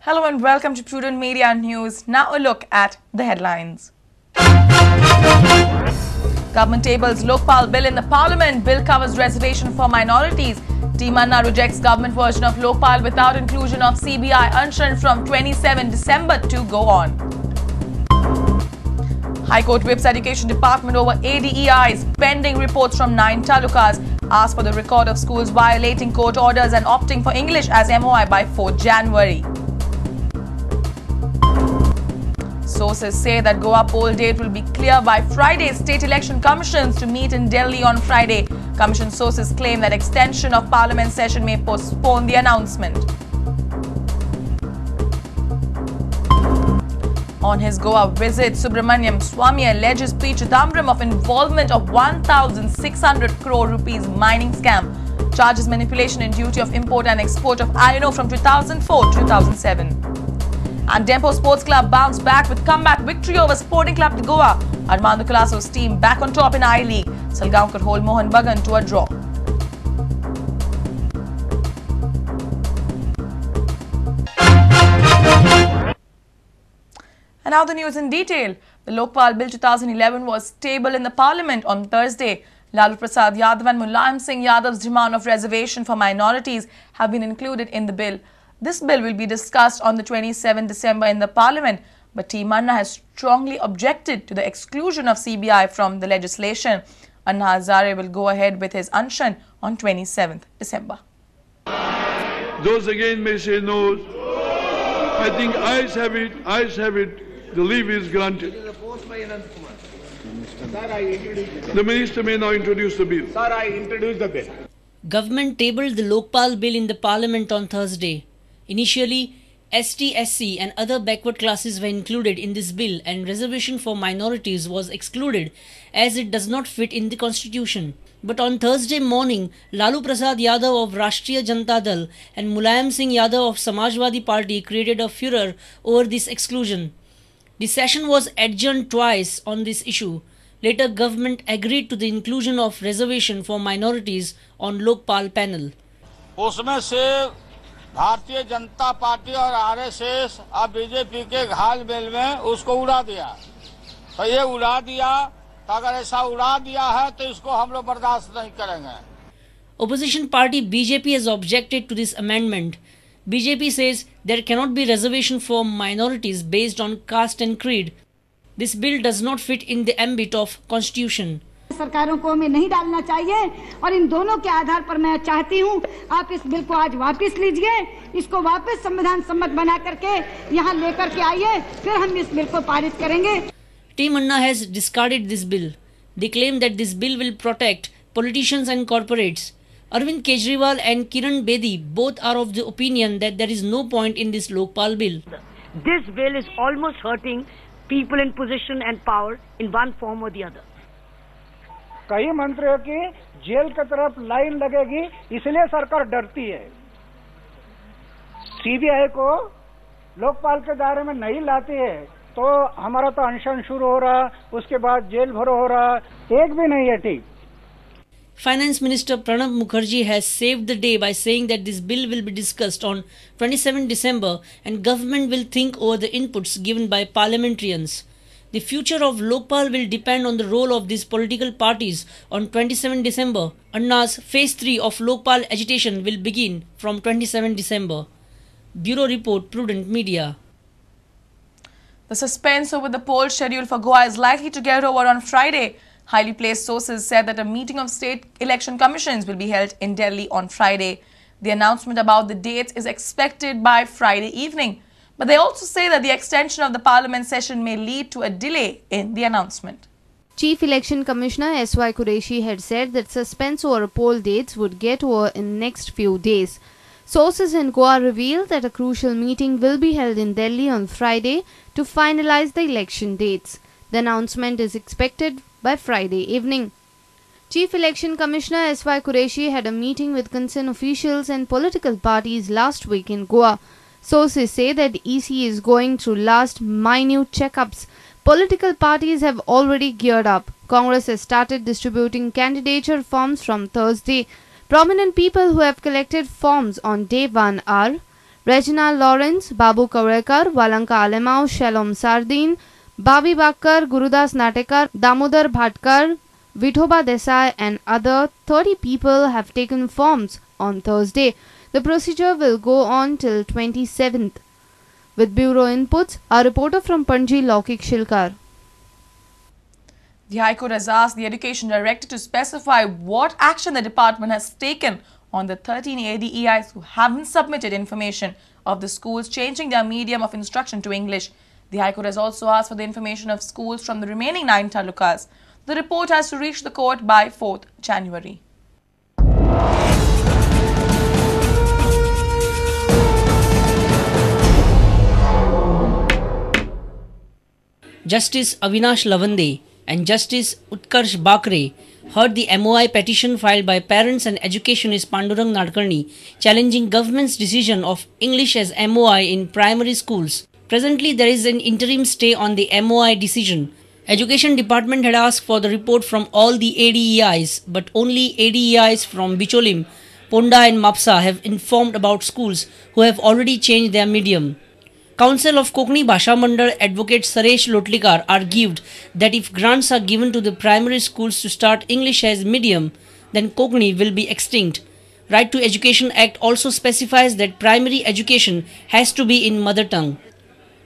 Hello and welcome to Prudent Media News. Now a look at the headlines. Government tables Lokpal bill in the Parliament. Bill covers reservation for minorities. Team Anna rejects government version of Lokpal without inclusion of CBI. Anshan from 27 December to go on. High Court whips Education Department over ADEIs. Pending reports from 9 talukas. Ask for the record of schools violating court orders and opting for English as MOI by 4 January. Sources say that Goa poll date will be clear by Friday. State election commissions to meet in Delhi on Friday. Commission sources claim that extension of parliament session may postpone the announcement. On his Goa visit, Subramaniam Swamy alleges P. Chidambaram of involvement of 1,600 crore rupees mining scam. Charges manipulation in duty of import and export of iron ore from 2004-2007. And Dempo Sports Club bounced back with comeback victory over Sporting Club de Goa. Armando Colasso's team back on top in I-League. Salgaon could hold Mohan Bagan to a draw. And now the news in detail. The Lokpal Bill 2011 was tabled in the Parliament on Thursday. Lalu Prasad Yadav and Mulayam Singh Yadav's demand of reservation for minorities have been included in the bill. This bill will be discussed on the 27th December in the Parliament, but Team Anna has strongly objected to the exclusion of CBI from the legislation. Anna Hazare will go ahead with his Anshan on 27th December. Those again may say no. I think ayes have it, the leave is granted. The minister may now introduce the bill. Sir, I introduce the bill. Government tabled the Lokpal bill in the Parliament on Thursday. Initially, ST, SC and other backward classes were included in this bill and reservation for minorities was excluded as it does not fit in the constitution. But on Thursday morning, Lalu Prasad Yadav of Rashtriya Janata Dal and Mulayam Singh Yadav of Samajwadi Party created a furor over this exclusion. The session was adjourned twice on this issue. Later, government agreed to the inclusion of reservation for minorities on Lokpal panel. उसमें से Bharatiya Janata party और RSS अब BJP के घाल mail में उसको उड़ा दिया। तो ये उड़ा दिया, तो अगर ऐसा उड़ा दिया है तो इसको हम लोग बर्दाश्त नहीं करेंगे। Opposition party BJP has objected to this amendment. BJP says there cannot be reservation for minorities based on caste and creed. This bill does not fit in the ambit of constitution. सरकारों को हमें नहीं डालना चाहिए और इन दोनों के आधार पर मैं चाहती हूं आप इस बिल को आज वापस लीजिए, इसको वापस संविधान सम्मत बना करके यहां लेकर के आइए, फिर हम इस बिल को पारित करेंगे। Team Anna has discarded this bill. They claim that this bill will protect politicians and corporates. Arvind Kejriwal and Kiran Bedi both are of the opinion that there is no point in this Lokpal bill. This bill is almost hurting people in position and power in one form or the other. कई मंत्रियों की jail की तरफ line लगेगी, इसलिए सरकार डरती है। सीबीआई को लोकपाल के दायरे में नहीं लाती है तो हमारा तो अनशन शुरू हो रहा, उसके बाद जेल भरो हो रहा, एक भी नहीं है ठीक। Finance Minister Pranab Mukherjee has saved the day by saying that this bill will be discussed on 27 December and government will think over the inputs given by parliamentarians. The future of Lokpal will depend on the role of these political parties. On 27 December, Anna's Phase 3 of Lokpal agitation will begin from 27 December. Bureau Report, Prudent Media. The suspense over the poll schedule for Goa is likely to get over on Friday. Highly placed sources said that a meeting of state election commissions will be held in Delhi on Friday. The announcement about the dates is expected by Friday evening. But they also say that the extension of the parliament session may lead to a delay in the announcement. Chief Election Commissioner S.Y. Qureshi had said that suspense over poll dates would get over in next few days. Sources in Goa revealed that a crucial meeting will be held in Delhi on Friday to finalize the election dates. The announcement is expected by Friday evening. Chief Election Commissioner S.Y. Qureshi had a meeting with concerned officials and political parties last week in Goa. Sources say that EC is going through last minute checkups. Political parties have already geared up. Congress has started distributing candidature forms from Thursday. Prominent people who have collected forms on day 1 are Regina Lawrence, Babu Kavrekar, Valanka Alemau, Shalom Sardin, Babi Bakkar, Gurudas Natekar, Damodar Bhatkar, Vithoba Desai and other 30 people have taken forms on Thursday. The procedure will go on till 27th. With Bureau Inputs, a reporter from Panji, Laukik Shilkar. The High Court has asked the Education Director to specify what action the department has taken on the 13 ADEIs who haven't submitted information of the schools changing their medium of instruction to English. The High Court has also asked for the information of schools from the remaining 9 talukas. The report has to reach the court by 4th January. Justice Avinash Lavande and Justice Utkarsh Bakre heard the MOI petition filed by parents and educationist Pandurang Nadkarni challenging government's decision of English as MOI in primary schools. Presently, there is an interim stay on the MOI decision. Education Department had asked for the report from all the ADEIs, but only ADEIs from Bicholim, Ponda and Mapsa have informed about schools who have already changed their medium. Council of Kokni Bhasha Mandal Advocate Saresh Lotlikar argued that if grants are given to the primary schools to start English as medium, then Kokni will be extinct. Right to Education Act also specifies that primary education has to be in mother tongue.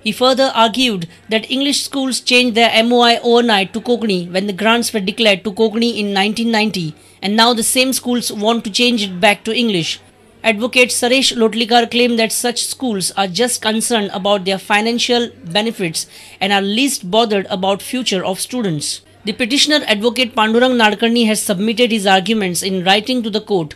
He further argued that English schools changed their MOI overnight to Kokni when the grants were declared to Kokni in 1990, and now the same schools want to change it back to English. Advocate Saresh Lotlikar claimed that such schools are just concerned about their financial benefits and are least bothered about future of students. The petitioner Advocate Pandurang Nadkarni has submitted his arguments in writing to the court.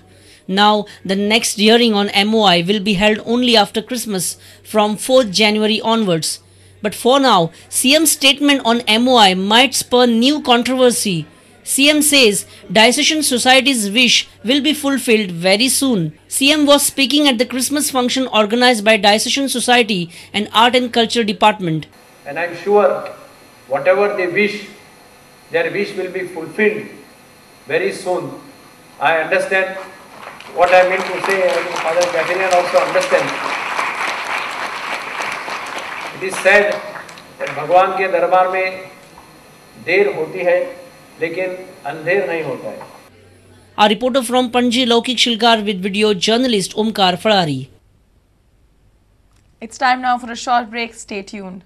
Now, the next hearing on MOI will be held only after Christmas from 4th January onwards. But for now, CM's statement on MOI might spur new controversy. CM says diocesan society's wish will be fulfilled very soon. CM was speaking at the Christmas function organized by Diocesan Society and Art and Culture Department. And I am sure whatever they wish, their wish will be fulfilled very soon. I understand what I meant to say, and Father Gatherian also understands. It is said that भगवान के दरबार में देर होती है, लेकिन अंधेर नहीं होता है. Our reporter from Panji, Laukik Shilkar with video journalist Omkar Farari. It's time now for a short break. Stay tuned.